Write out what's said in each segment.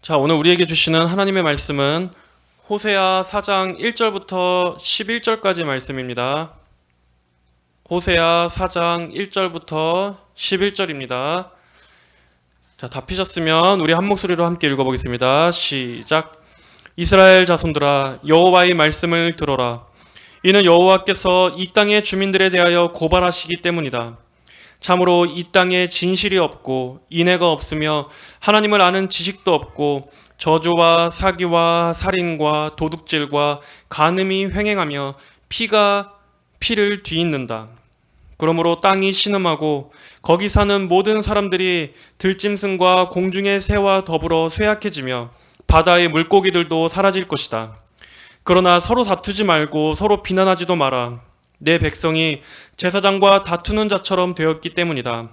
자, 오늘 우리에게 주시는 하나님의 말씀은 호세아 4장 1절부터 11절까지 말씀입니다. 호세아 4장 1절부터 11절입니다. 자, 다 피셨으면 우리 한 목소리로 함께 읽어보겠습니다. 시작. 이스라엘 자손들아, 여호와의 말씀을 들어라. 이는 여호와께서 이 땅의 주민들에 대하여 고발하시기 때문이다. 참으로 이 땅에 진실이 없고 인애가 없으며 하나님을 아는 지식도 없고 저주와 사기와 살인과 도둑질과 간음이 횡행하며 피가 피를 뒤잇는다. 그러므로 땅이 신음하고 거기 사는 모든 사람들이 들짐승과 공중의 새와 더불어 쇠약해지며 바다의 물고기들도 사라질 것이다. 그러나 서로 다투지 말고 서로 비난하지도 마라. 내 백성이 제사장과 다투는 자처럼 되었기 때문이다.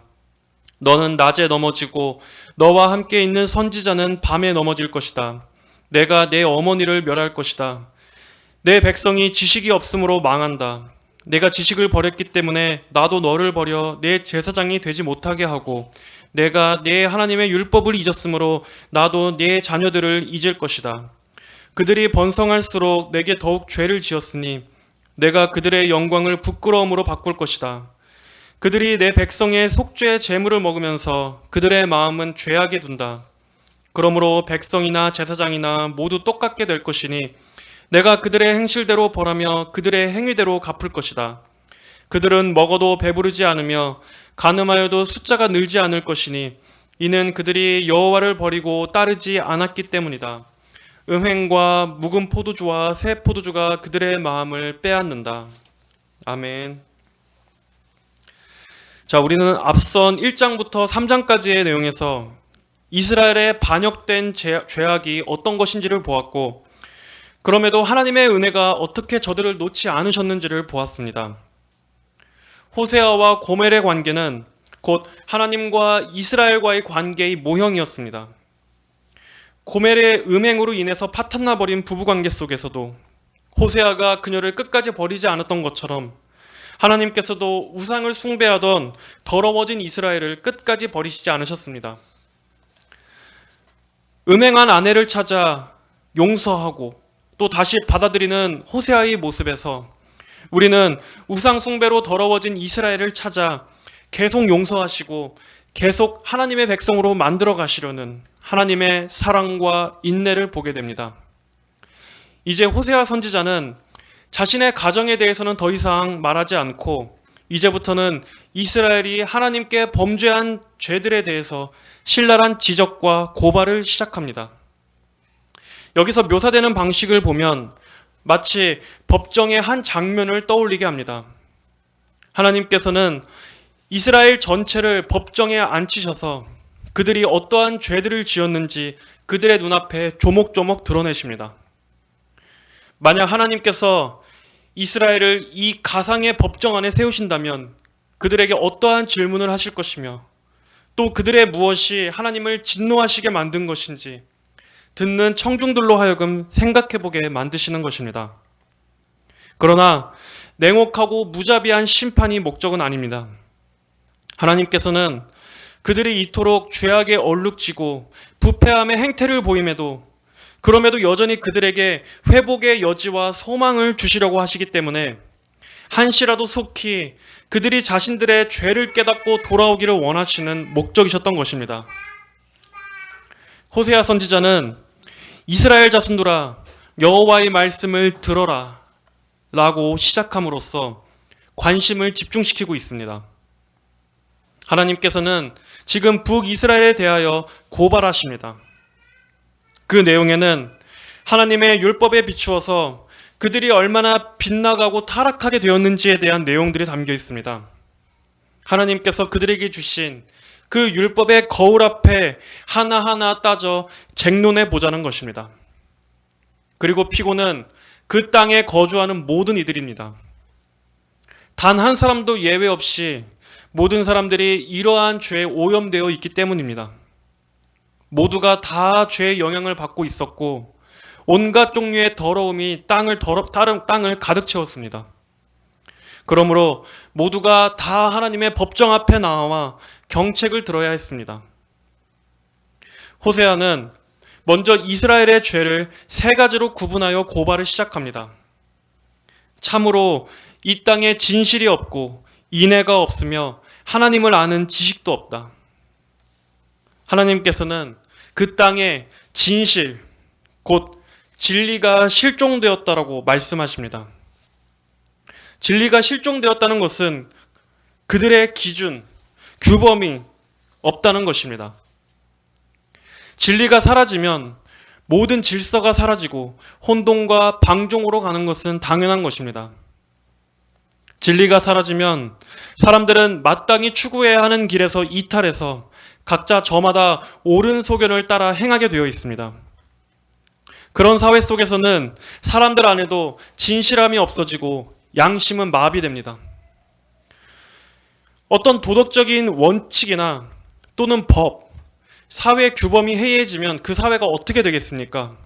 너는 낮에 넘어지고 너와 함께 있는 선지자는 밤에 넘어질 것이다. 내가 내 어머니를 멸할 것이다. 내 백성이 지식이 없으므로 망한다. 내가 지식을 버렸기 때문에 나도 너를 버려 내 제사장이 되지 못하게 하고 내가 내 하나님의 율법을 잊었으므로 나도 내 자녀들을 잊을 것이다. 그들이 번성할수록 내게 더욱 죄를 지었으니 내가 그들의 영광을 부끄러움으로 바꿀 것이다. 그들이 내 백성의 속죄의 제물을 먹으면서 그들의 마음은 죄악에 둔다. 그러므로 백성이나 제사장이나 모두 똑같게 될 것이니 내가 그들의 행실대로 벌하며 그들의 행위대로 갚을 것이다. 그들은 먹어도 배부르지 않으며 간음하여도 숫자가 늘지 않을 것이니 이는 그들이 여호와를 버리고 따르지 않았기 때문이다. 음행과 묵은 포도주와 새 포도주가 그들의 마음을 빼앗는다. 아멘. 자, 우리는 앞선 1장부터 3장까지의 내용에서 이스라엘의 반역된 죄악이 어떤 것인지를 보았고, 그럼에도 하나님의 은혜가 어떻게 저들을 놓지 않으셨는지를 보았습니다. 호세아와 고멜의 관계는 곧 하나님과 이스라엘과의 관계의 모형이었습니다. 고멜의 음행으로 인해서 파탄나버린 부부관계 속에서도 호세아가 그녀를 끝까지 버리지 않았던 것처럼 하나님께서도 우상을 숭배하던 더러워진 이스라엘을 끝까지 버리시지 않으셨습니다. 음행한 아내를 찾아 용서하고 또 다시 받아들이는 호세아의 모습에서 우리는 우상 숭배로 더러워진 이스라엘을 찾아 계속 용서하시고 계속 하나님의 백성으로 만들어 가시려는 하나님의 사랑과 인내를 보게 됩니다. 이제 호세아 선지자는 자신의 가정에 대해서는 더 이상 말하지 않고 이제부터는 이스라엘이 하나님께 범죄한 죄들에 대해서 신랄한 지적과 고발을 시작합니다. 여기서 묘사되는 방식을 보면 마치 법정의 한 장면을 떠올리게 합니다. 하나님께서는 이스라엘 전체를 법정에 앉히셔서 그들이 어떠한 죄들을 지었는지 그들의 눈앞에 조목조목 드러내십니다. 만약 하나님께서 이스라엘을 이 가상의 법정 안에 세우신다면 그들에게 어떠한 질문을 하실 것이며 또 그들의 무엇이 하나님을 진노하시게 만든 것인지 듣는 청중들로 하여금 생각해보게 만드시는 것입니다. 그러나 냉혹하고 무자비한 심판이 목적은 아닙니다. 하나님께서는 그들이 이토록 죄악에 얼룩지고 부패함의 행태를 보임에도 그럼에도 여전히 그들에게 회복의 여지와 소망을 주시려고 하시기 때문에 한시라도 속히 그들이 자신들의 죄를 깨닫고 돌아오기를 원하시는 목적이셨던 것입니다. 호세아 선지자는 이스라엘 자손들아 여호와의 말씀을 들어라 라고 시작함으로써 관심을 집중시키고 있습니다. 하나님께서는 지금 북이스라엘에 대하여 고발하십니다. 그 내용에는 하나님의 율법에 비추어서 그들이 얼마나 빗나가고 타락하게 되었는지에 대한 내용들이 담겨 있습니다. 하나님께서 그들에게 주신 그 율법의 거울 앞에 하나하나 따져 쟁론해 보자는 것입니다. 그리고 피고는 그 땅에 거주하는 모든 이들입니다. 단 한 사람도 예외 없이 모든 사람들이 이러한 죄에 오염되어 있기 때문입니다. 모두가 다 죄의 영향을 받고 있었고 온갖 종류의 더러움이 땅을 가득 채웠습니다. 그러므로 모두가 다 하나님의 법정 앞에 나와 경책을 들어야 했습니다. 호세아는 먼저 이스라엘의 죄를 세 가지로 구분하여 고발을 시작합니다. 참으로 이 땅에 진실이 없고 인애가 없으며 하나님을 아는 지식도 없다. 하나님께서는 그 땅에 진실, 곧 진리가 실종되었다라고 말씀하십니다. 진리가 실종되었다는 것은 그들의 기준, 규범이 없다는 것입니다. 진리가 사라지면 모든 질서가 사라지고 혼돈과 방종으로 가는 것은 당연한 것입니다. 진리가 사라지면 사람들은 마땅히 추구해야 하는 길에서 이탈해서 각자 저마다 옳은 소견을 따라 행하게 되어 있습니다. 그런 사회 속에서는 사람들 안에도 진실함이 없어지고 양심은 마비됩니다. 어떤 도덕적인 원칙이나 또는 법, 사회 규범이 해이해지면 그 사회가 어떻게 되겠습니까?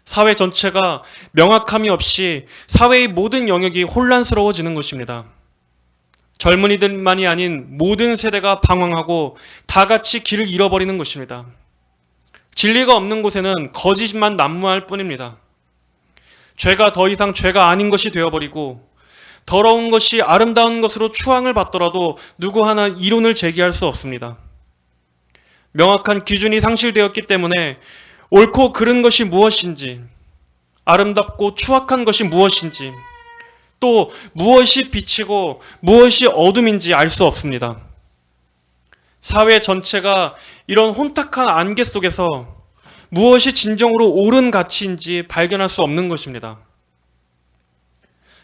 사회 전체가 명확함이 없이 사회의 모든 영역이 혼란스러워지는 것입니다. 젊은이들만이 아닌 모든 세대가 방황하고 다 같이 길을 잃어버리는 것입니다. 진리가 없는 곳에는 거짓만 난무할 뿐입니다. 죄가 더 이상 죄가 아닌 것이 되어버리고 더러운 것이 아름다운 것으로 추앙을 받더라도 누구 하나 이론을 제기할 수 없습니다. 명확한 기준이 상실되었기 때문에 옳고 그른 것이 무엇인지, 아름답고 추악한 것이 무엇인지, 또 무엇이 빛이고 무엇이 어둠인지 알 수 없습니다. 사회 전체가 이런 혼탁한 안개 속에서 무엇이 진정으로 옳은 가치인지 발견할 수 없는 것입니다.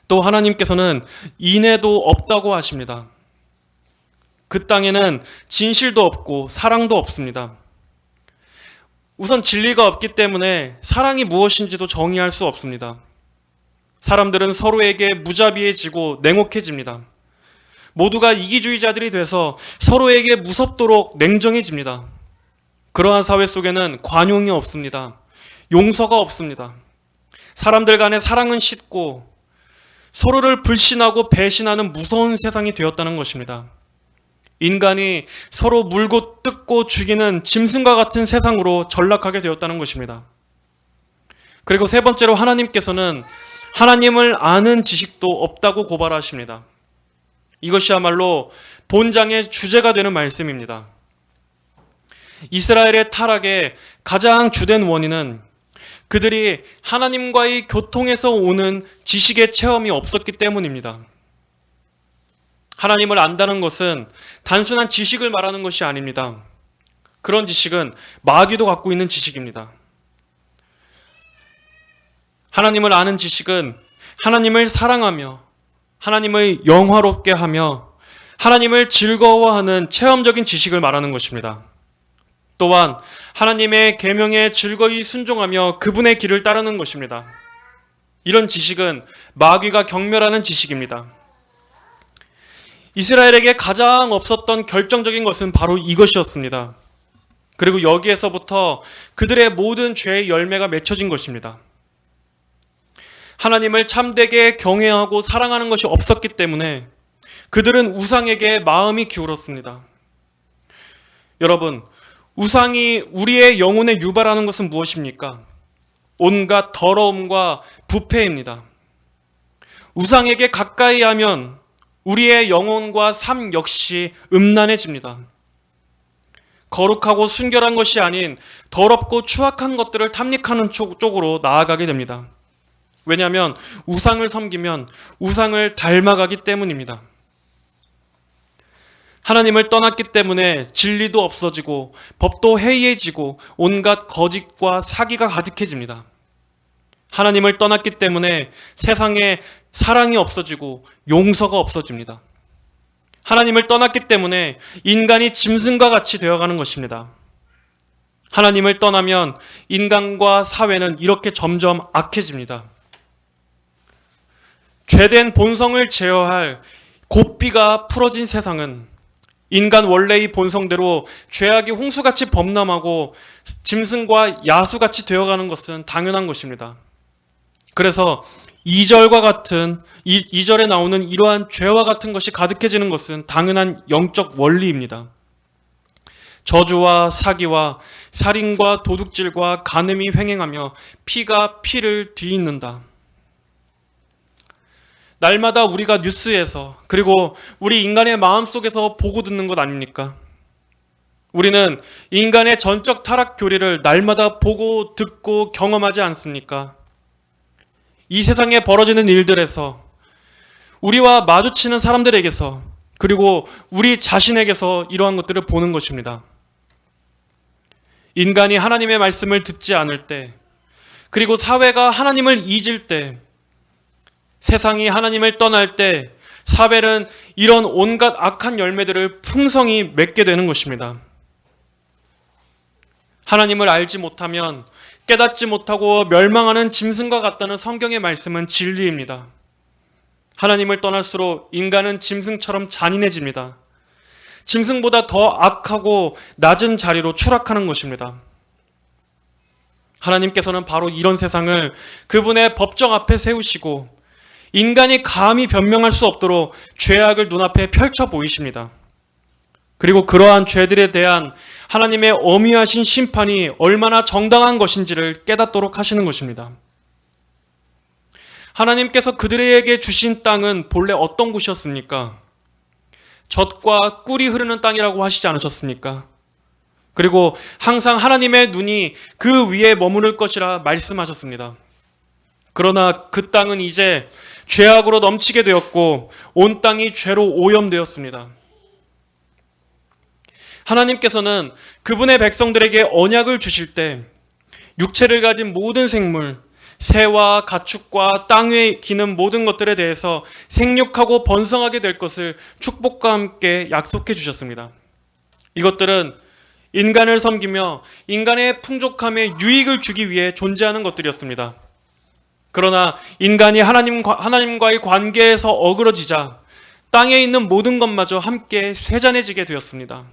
또 하나님께서는 인애도 없다고 하십니다. 그 땅에는 진실도 없고 사랑도 없습니다. 우선 진리가 없기 때문에 사랑이 무엇인지도 정의할 수 없습니다. 사람들은 서로에게 무자비해지고 냉혹해집니다. 모두가 이기주의자들이 돼서 서로에게 무섭도록 냉정해집니다. 그러한 사회 속에는 관용이 없습니다. 용서가 없습니다. 사람들 간의 사랑은 짙고 서로를 불신하고 배신하는 무서운 세상이 되었다는 것입니다. 인간이 서로 물고 뜯고 죽이는 짐승과 같은 세상으로 전락하게 되었다는 것입니다. 그리고 세 번째로 하나님께서는 하나님을 아는 지식도 없다고 고발하십니다. 이것이야말로 본장의 주제가 되는 말씀입니다. 이스라엘의 타락의 가장 주된 원인은 그들이 하나님과의 교통에서 오는 지식의 체험이 없었기 때문입니다. 하나님을 안다는 것은 단순한 지식을 말하는 것이 아닙니다. 그런 지식은 마귀도 갖고 있는 지식입니다. 하나님을 아는 지식은 하나님을 사랑하며 하나님을 영화롭게 하며 하나님을 즐거워하는 체험적인 지식을 말하는 것입니다. 또한 하나님의 계명에 즐거이 순종하며 그분의 길을 따르는 것입니다. 이런 지식은 마귀가 경멸하는 지식입니다. 이스라엘에게 가장 없었던 결정적인 것은 바로 이것이었습니다. 그리고 여기에서부터 그들의 모든 죄의 열매가 맺혀진 것입니다. 하나님을 참되게 경외하고 사랑하는 것이 없었기 때문에 그들은 우상에게 마음이 기울었습니다. 여러분, 우상이 우리의 영혼에 유발하는 것은 무엇입니까? 온갖 더러움과 부패입니다. 우상에게 가까이 하면 우리의 영혼과 삶 역시 음란해집니다. 거룩하고 순결한 것이 아닌 더럽고 추악한 것들을 탐닉하는 쪽으로 나아가게 됩니다. 왜냐하면 우상을 섬기면 우상을 닮아가기 때문입니다. 하나님을 떠났기 때문에 진리도 없어지고 법도 해이해지고 온갖 거짓과 사기가 가득해집니다. 하나님을 떠났기 때문에 세상에 사랑이 없어지고 용서가 없어집니다. 하나님을 떠났기 때문에 인간이 짐승과 같이 되어가는 것입니다. 하나님을 떠나면 인간과 사회는 이렇게 점점 악해집니다. 죄된 본성을 제어할 고삐가 풀어진 세상은 인간 원래의 본성대로 죄악이 홍수같이 범람하고 짐승과 야수같이 되어가는 것은 당연한 것입니다. 그래서 2절과 같은 2절에 나오는 이러한 죄와 같은 것이 가득해지는 것은 당연한 영적 원리입니다. 저주와 사기와 살인과 도둑질과 간음이 횡행하며 피가 피를 뒤잇는다. 날마다 우리가 뉴스에서 그리고 우리 인간의 마음속에서 보고 듣는 것 아닙니까? 우리는 인간의 전적 타락 교리를 날마다 보고 듣고 경험하지 않습니까? 이 세상에 벌어지는 일들에서 우리와 마주치는 사람들에게서 그리고 우리 자신에게서 이러한 것들을 보는 것입니다. 인간이 하나님의 말씀을 듣지 않을 때, 그리고 사회가 하나님을 잊을 때, 세상이 하나님을 떠날 때 사벨은 이런 온갖 악한 열매들을 풍성히 맺게 되는 것입니다. 하나님을 알지 못하면 깨닫지 못하고 멸망하는 짐승과 같다는 성경의 말씀은 진리입니다. 하나님을 떠날수록 인간은 짐승처럼 잔인해집니다. 짐승보다 더 악하고 낮은 자리로 추락하는 것입니다. 하나님께서는 바로 이런 세상을 그분의 법정 앞에 세우시고 인간이 감히 변명할 수 없도록 죄악을 눈앞에 펼쳐 보이십니다. 그리고 그러한 죄들에 대한 하나님의 엄위하신 심판이 얼마나 정당한 것인지를 깨닫도록 하시는 것입니다. 하나님께서 그들에게 주신 땅은 본래 어떤 곳이었습니까? 젖과 꿀이 흐르는 땅이라고 하시지 않으셨습니까? 그리고 항상 하나님의 눈이 그 위에 머무를 것이라 말씀하셨습니다. 그러나 그 땅은 이제 죄악으로 넘치게 되었고 온 땅이 죄로 오염되었습니다. 하나님께서는 그분의 백성들에게 언약을 주실 때 육체를 가진 모든 생물, 새와 가축과 땅 위에 기는 모든 것들에 대해서 생육하고 번성하게 될 것을 축복과 함께 약속해 주셨습니다. 이것들은 인간을 섬기며 인간의 풍족함에 유익을 주기 위해 존재하는 것들이었습니다. 그러나 인간이 하나님과의 관계에서 어그러지자 땅에 있는 모든 것마저 함께 쇠잔해지게 되었습니다.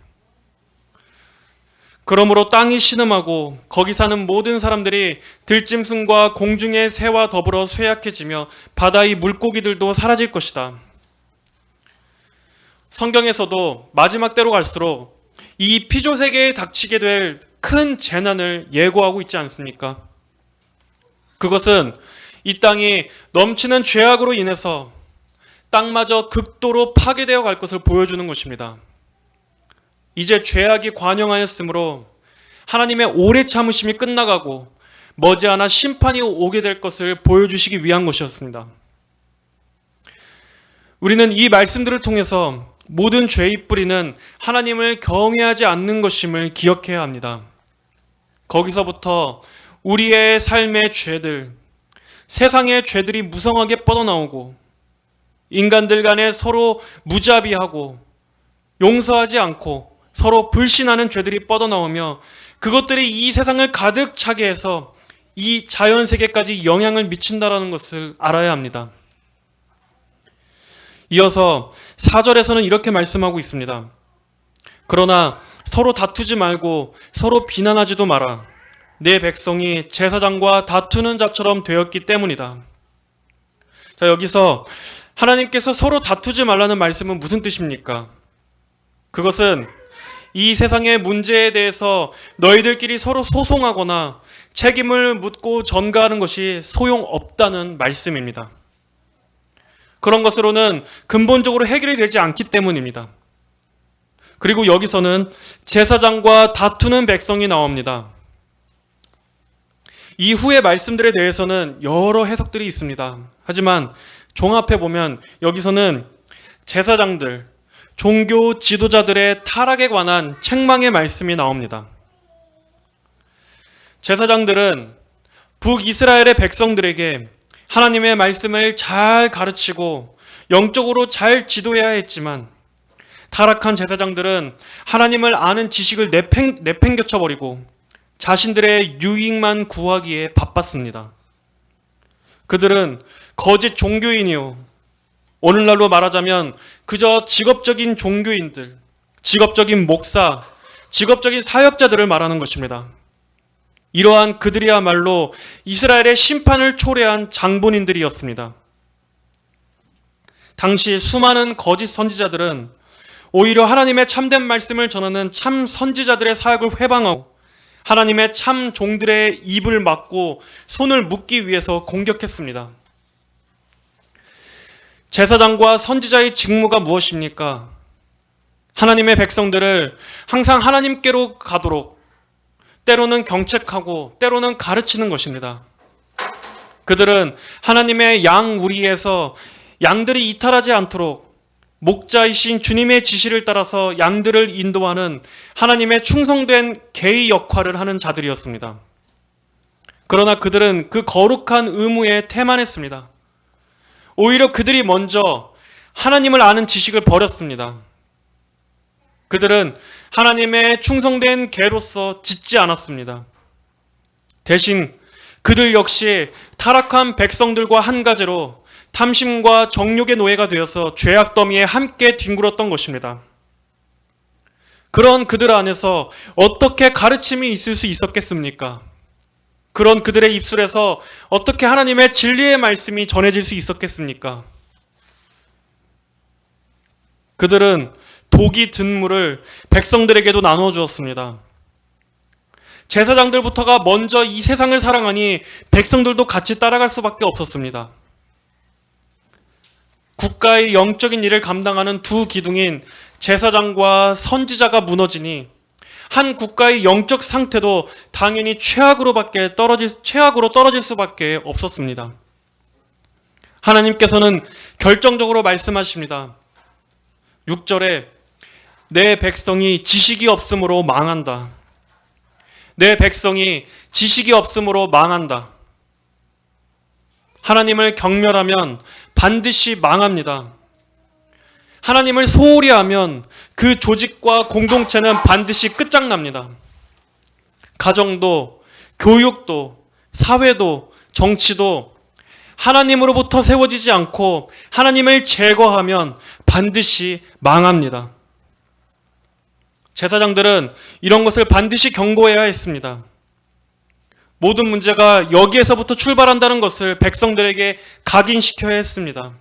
그러므로 땅이 신음하고 거기 사는 모든 사람들이 들짐승과 공중의 새와 더불어 쇠약해지며 바다의 물고기들도 사라질 것이다. 성경에서도 마지막 때로 갈수록 이 피조세계에 닥치게 될 큰 재난을 예고하고 있지 않습니까? 그것은 이 땅이 넘치는 죄악으로 인해서 땅마저 극도로 파괴되어 갈 것을 보여주는 것입니다. 이제 죄악이 관영하였으므로 하나님의 오래 참으심이 끝나가고 머지않아 심판이 오게 될 것을 보여주시기 위한 것이었습니다. 우리는 이 말씀들을 통해서 모든 죄의 뿌리는 하나님을 경외하지 않는 것임을 기억해야 합니다. 거기서부터 우리의 삶의 죄들, 세상의 죄들이 무성하게 뻗어나오고 인간들 간에 서로 무자비하고 용서하지 않고 서로 불신하는 죄들이 뻗어나오며 그것들이 이 세상을 가득 차게 해서 이 자연세계까지 영향을 미친다는 것을 알아야 합니다. 이어서 4절에서는 이렇게 말씀하고 있습니다. 그러나 서로 다투지 말고 서로 비난하지도 마라. 내 백성이 제사장과 다투는 자처럼 되었기 때문이다. 자, 여기서 하나님께서 서로 다투지 말라는 말씀은 무슨 뜻입니까? 그것은 이 세상의 문제에 대해서 너희들끼리 서로 소송하거나 책임을 묻고 전가하는 것이 소용없다는 말씀입니다. 그런 것으로는 근본적으로 해결이 되지 않기 때문입니다. 그리고 여기서는 제사장과 다투는 백성이 나옵니다. 이후의 말씀들에 대해서는 여러 해석들이 있습니다. 하지만 종합해 보면 여기서는 제사장들, 종교 지도자들의 타락에 관한 책망의 말씀이 나옵니다. 제사장들은 북이스라엘의 백성들에게 하나님의 말씀을 잘 가르치고 영적으로 잘 지도해야 했지만 타락한 제사장들은 하나님을 아는 지식을 내팽겨쳐버리고 자신들의 유익만 구하기에 바빴습니다. 그들은 거짓 종교인이요, 오늘날로 말하자면 그저 직업적인 종교인들, 직업적인 목사, 직업적인 사역자들을 말하는 것입니다. 이러한 그들이야말로 이스라엘의 심판을 초래한 장본인들이었습니다. 당시 수많은 거짓 선지자들은 오히려 하나님의 참된 말씀을 전하는 참 선지자들의 사역을 회방하고 하나님의 참 종들의 입을 막고 손을 묶기 위해서 공격했습니다. 제사장과 선지자의 직무가 무엇입니까? 하나님의 백성들을 항상 하나님께로 가도록 때로는 경책하고 때로는 가르치는 것입니다. 그들은 하나님의 양 우리에서 양들이 이탈하지 않도록 목자이신 주님의 지시를 따라서 양들을 인도하는 하나님의 충성된 계의 역할을 하는 자들이었습니다. 그러나 그들은 그 거룩한 의무에 태만했습니다. 오히려 그들이 먼저 하나님을 아는 지식을 버렸습니다. 그들은 하나님의 충성된 계로서 짓지 않았습니다. 대신 그들 역시 타락한 백성들과 한 가지로 탐심과 정욕의 노예가 되어서 죄악 더미에 함께 뒹굴었던 것입니다. 그런 그들 안에서 어떻게 가르침이 있을 수 있었겠습니까? 그런 그들의 입술에서 어떻게 하나님의 진리의 말씀이 전해질 수 있었겠습니까? 그들은 독이 든 물을 백성들에게도 나누어 주었습니다. 제사장들부터가 먼저 이 세상을 사랑하니 백성들도 같이 따라갈 수밖에 없었습니다. 국가의 영적인 일을 감당하는 두 기둥인 제사장과 선지자가 무너지니 한 국가의 영적 상태도 당연히 최악으로 떨어질 수밖에 없었습니다. 하나님께서는 결정적으로 말씀하십니다. 6절에 내 백성이 지식이 없으므로 망한다. 내 백성이 지식이 없으므로 망한다. 하나님을 경멸하면 반드시 망합니다. 하나님을 소홀히 하면 그 조직과 공동체는 반드시 끝장납니다. 가정도, 교육도, 사회도, 정치도 하나님으로부터 세워지지 않고 하나님을 제거하면 반드시 망합니다. 제사장들은 이런 것을 반드시 경고해야 했습니다. 모든 문제가 여기에서부터 출발한다는 것을 백성들에게 각인시켜야 했습니다.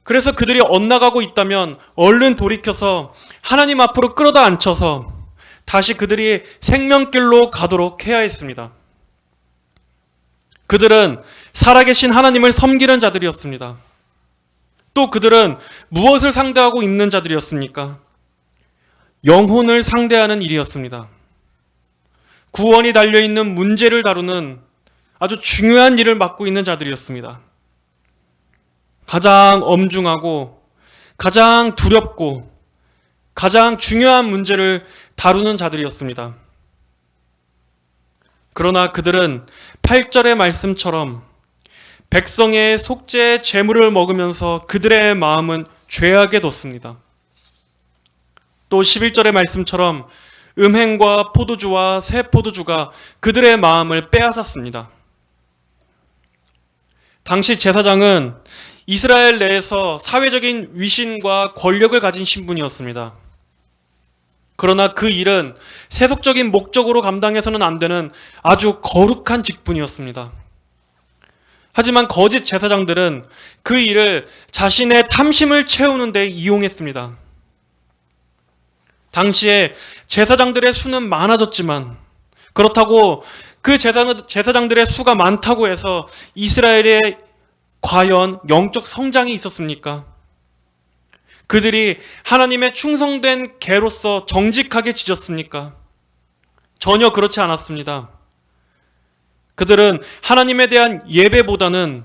그래서 그들이 엇나가고 있다면 얼른 돌이켜서 하나님 앞으로 끌어다 앉혀서 다시 그들이 생명길로 가도록 해야 했습니다. 그들은 살아계신 하나님을 섬기는 자들이었습니다. 또 그들은 무엇을 상대하고 있는 자들이었습니까? 영혼을 상대하는 일이었습니다. 구원이 달려있는 문제를 다루는 아주 중요한 일을 맡고 있는 자들이었습니다. 가장 엄중하고 가장 두렵고 가장 중요한 문제를 다루는 자들이었습니다. 그러나 그들은 8절의 말씀처럼 백성의 속죄 제물을 먹으면서 그들의 마음은 죄악에 뒀습니다. 또 11절의 말씀처럼 음행과 포도주와 새 포도주가 그들의 마음을 빼앗았습니다. 당시 제사장은 이스라엘 내에서 사회적인 위신과 권력을 가진 신분이었습니다. 그러나 그 일은 세속적인 목적으로 감당해서는 안 되는 아주 거룩한 직분이었습니다. 하지만 거짓 제사장들은 그 일을 자신의 탐심을 채우는 데 이용했습니다. 당시에 제사장들의 수는 많아졌지만 그렇다고 그 제사장들의 수가 많다고 해서 이스라엘에 과연 영적 성장이 있었습니까? 그들이 하나님의 충성된 개로서 정직하게 지졌습니까? 전혀 그렇지 않았습니다. 그들은 하나님에 대한 예배보다는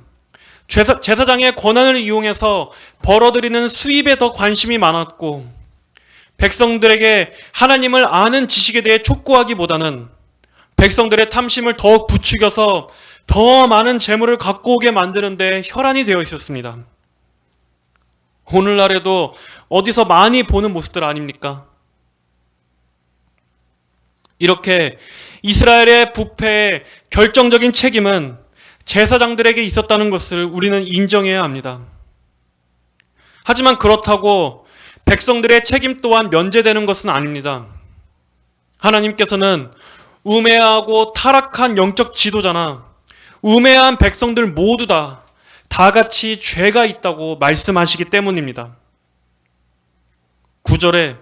제사장의 권한을 이용해서 벌어들이는 수입에 더 관심이 많았고 백성들에게 하나님을 아는 지식에 대해 촉구하기보다는 백성들의 탐심을 더욱 부추겨서 더 많은 재물을 갖고 오게 만드는 데 혈안이 되어 있었습니다. 오늘날에도 어디서 많이 보는 모습들 아닙니까? 이렇게 이스라엘의 부패의 결정적인 책임은 제사장들에게 있었다는 것을 우리는 인정해야 합니다. 하지만 그렇다고 백성들의 책임 또한 면제되는 것은 아닙니다. 하나님께서는 우매하고 타락한 영적 지도자나 우매한 백성들 모두 다 같이 죄가 있다고 말씀하시기 때문입니다. 9절에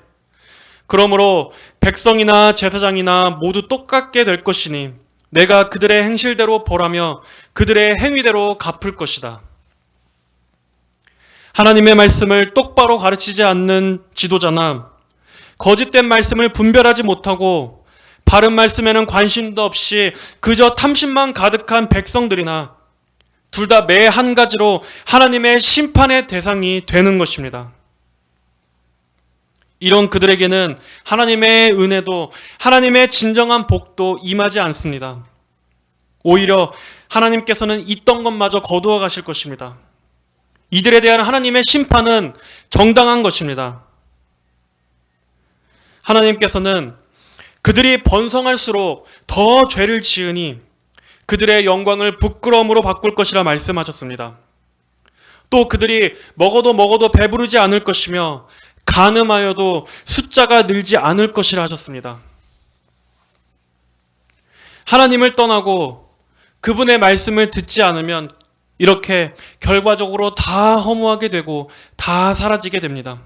그러므로 백성이나 제사장이나 모두 똑같게 될 것이니 내가 그들의 행실대로 벌하며 그들의 행위대로 갚을 것이다. 하나님의 말씀을 똑바로 가르치지 않는 지도자나 거짓된 말씀을 분별하지 못하고 바른 말씀에는 관심도 없이 그저 탐심만 가득한 백성들이나 둘 다 매 한 가지로 하나님의 심판의 대상이 되는 것입니다. 이런 그들에게는 하나님의 은혜도 하나님의 진정한 복도 임하지 않습니다. 오히려 하나님께서는 있던 것마저 거두어 가실 것입니다. 이들에 대한 하나님의 심판은 정당한 것입니다. 하나님께서는 그들이 번성할수록 더 죄를 지으니 그들의 영광을 부끄러움으로 바꿀 것이라 말씀하셨습니다. 또 그들이 먹어도 배부르지 않을 것이며 간음하여도 숫자가 늘지 않을 것이라 하셨습니다. 하나님을 떠나고 그분의 말씀을 듣지 않으면 이렇게 결과적으로 다 허무하게 되고 다 사라지게 됩니다.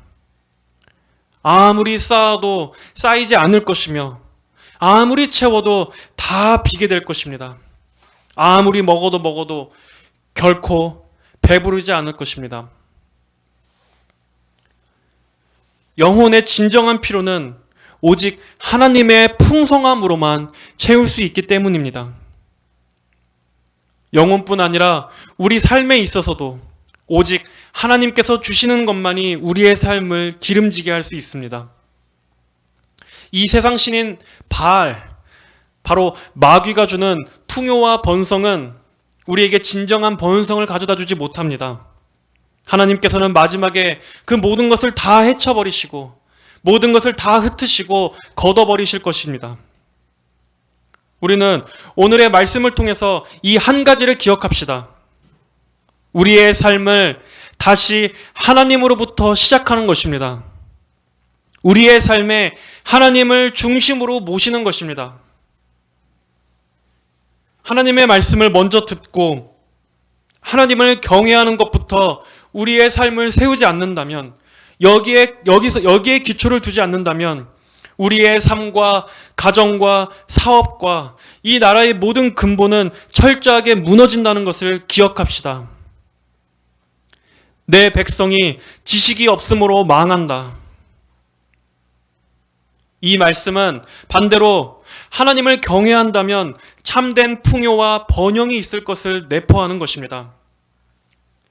아무리 쌓아도 쌓이지 않을 것이며 아무리 채워도 다 비게 될 것입니다. 아무리 먹어도 결코 배부르지 않을 것입니다. 영혼의 진정한 필요는 오직 하나님의 풍성함으로만 채울 수 있기 때문입니다. 영혼뿐 아니라 우리 삶에 있어서도 오직 하나님께서 주시는 것만이 우리의 삶을 기름지게 할 수 있습니다. 이 세상 신인 바알, 바로 마귀가 주는 풍요와 번성은 우리에게 진정한 번성을 가져다 주지 못합니다. 하나님께서는 마지막에 그 모든 것을 다 헤쳐버리시고 모든 것을 다 흩으시고 걷어버리실 것입니다. 우리는 오늘의 말씀을 통해서 이 한 가지를 기억합시다. 우리의 삶을 다시 하나님으로부터 시작하는 것입니다. 우리의 삶에 하나님을 중심으로 모시는 것입니다. 하나님의 말씀을 먼저 듣고 하나님을 경외하는 것부터 우리의 삶을 세우지 않는다면, 여기에 기초를 두지 않는다면 우리의 삶과 가정과 사업과 이 나라의 모든 근본은 철저하게 무너진다는 것을 기억합시다. 내 백성이 지식이 없으므로 망한다. 이 말씀은 반대로 하나님을 경외한다면 참된 풍요와 번영이 있을 것을 내포하는 것입니다.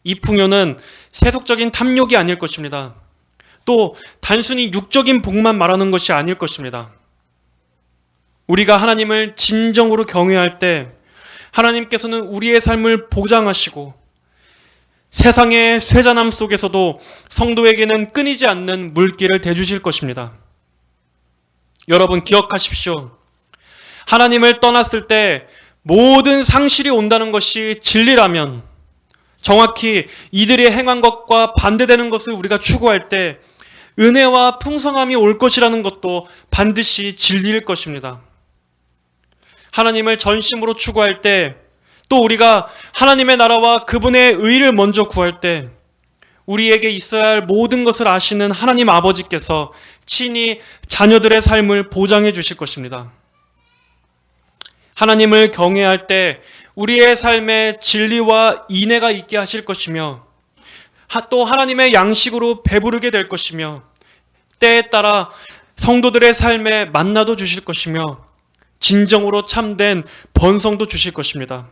이 풍요는 세속적인 탐욕이 아닐 것입니다. 또 단순히 육적인 복만 말하는 것이 아닐 것입니다. 우리가 하나님을 진정으로 경외할 때 하나님께서는 우리의 삶을 보장하시고 세상의 쇠잔함 속에서도 성도에게는 끊이지 않는 물길을 대주실 것입니다. 여러분 기억하십시오. 하나님을 떠났을 때 모든 상실이 온다는 것이 진리라면, 정확히 이들이 행한 것과 반대되는 것을 우리가 추구할 때 은혜와 풍성함이 올 것이라는 것도 반드시 진리일 것입니다. 하나님을 전심으로 추구할 때, 또 우리가 하나님의 나라와 그분의 의를 먼저 구할 때 우리에게 있어야 할 모든 것을 아시는 하나님 아버지께서 친히 자녀들의 삶을 보장해 주실 것입니다. 하나님을 경외할 때 우리의 삶에 진리와 인애가 있게 하실 것이며, 또 하나님의 양식으로 배부르게 될 것이며, 때에 따라 성도들의 삶에 만나도 주실 것이며, 진정으로 참된 번성도 주실 것입니다.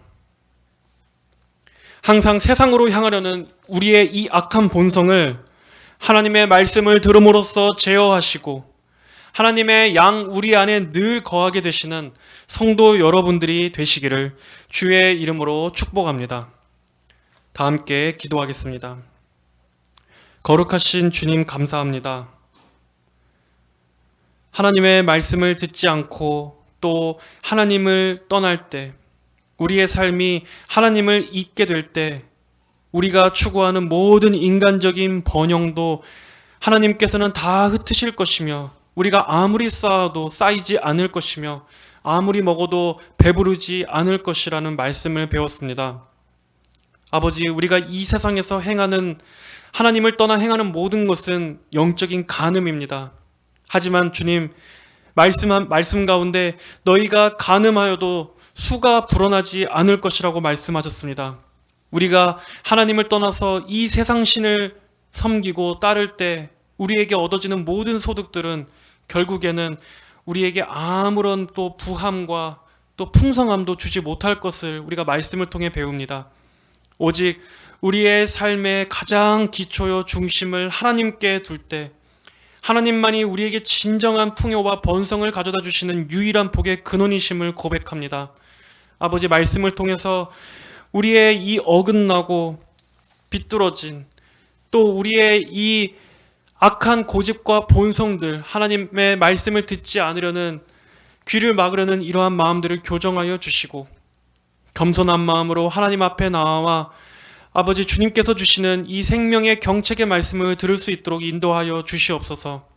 항상 세상으로 향하려는 우리의 이 악한 본성을 하나님의 말씀을 들음으로써 제어하시고 하나님의 양 우리 안에 늘 거하게 되시는 성도 여러분들이 되시기를 주의 이름으로 축복합니다. 다 함께 기도하겠습니다. 거룩하신 주님 감사합니다. 하나님의 말씀을 듣지 않고 또 하나님을 떠날 때, 우리의 삶이 하나님을 잊게 될 때 우리가 추구하는 모든 인간적인 번영도 하나님께서는 다 흩으실 것이며, 우리가 아무리 쌓아도 쌓이지 않을 것이며 아무리 먹어도 배부르지 않을 것이라는 말씀을 배웠습니다. 아버지, 우리가 이 세상에서 행하는 하나님을 떠나 행하는 모든 것은 영적인 간음입니다. 하지만 주님 말씀 가운데 너희가 간음하여도 수가 불어나지 않을 것이라고 말씀하셨습니다. 우리가 하나님을 떠나서 이 세상 신을 섬기고 따를 때 우리에게 얻어지는 모든 소득들은 결국에는 우리에게 아무런 또 부함과 또 풍성함도 주지 못할 것을 우리가 말씀을 통해 배웁니다. 오직 우리의 삶의 가장 기초요 중심을 하나님께 둘 때 하나님만이 우리에게 진정한 풍요와 번성을 가져다 주시는 유일한 복의 근원이심을 고백합니다. 아버지, 말씀을 통해서 우리의 이 어긋나고 비뚤어진 또 우리의 이 악한 고집과 본성들, 하나님의 말씀을 듣지 않으려는, 귀를 막으려는 이러한 마음들을 교정하여 주시고 겸손한 마음으로 하나님 앞에 나와 아버지 주님께서 주시는 이 생명의 경책의 말씀을 들을 수 있도록 인도하여 주시옵소서.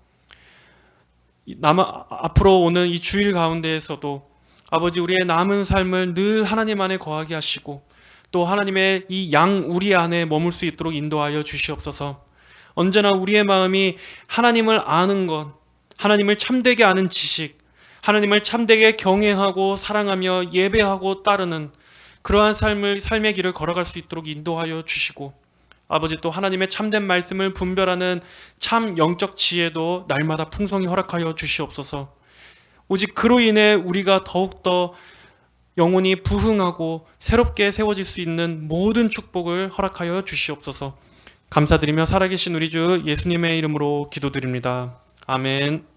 앞으로 오는 이 주일 가운데에서도 아버지 우리의 남은 삶을 늘 하나님 안에 거하게 하시고 또 하나님의 이 양 우리 안에 머물 수 있도록 인도하여 주시옵소서. 언제나 우리의 마음이 하나님을 아는 것, 하나님을 참되게 아는 지식, 하나님을 참되게 경외하고 사랑하며 예배하고 따르는 그러한 삶의 길을 걸어갈 수 있도록 인도하여 주시고 아버지 또 하나님의 참된 말씀을 분별하는 참 영적 지혜도 날마다 풍성히 허락하여 주시옵소서. 오직 그로 인해 우리가 더욱더 영혼이 부흥하고 새롭게 세워질 수 있는 모든 축복을 허락하여 주시옵소서. 감사드리며 살아계신 우리 주 예수님의 이름으로 기도드립니다. 아멘.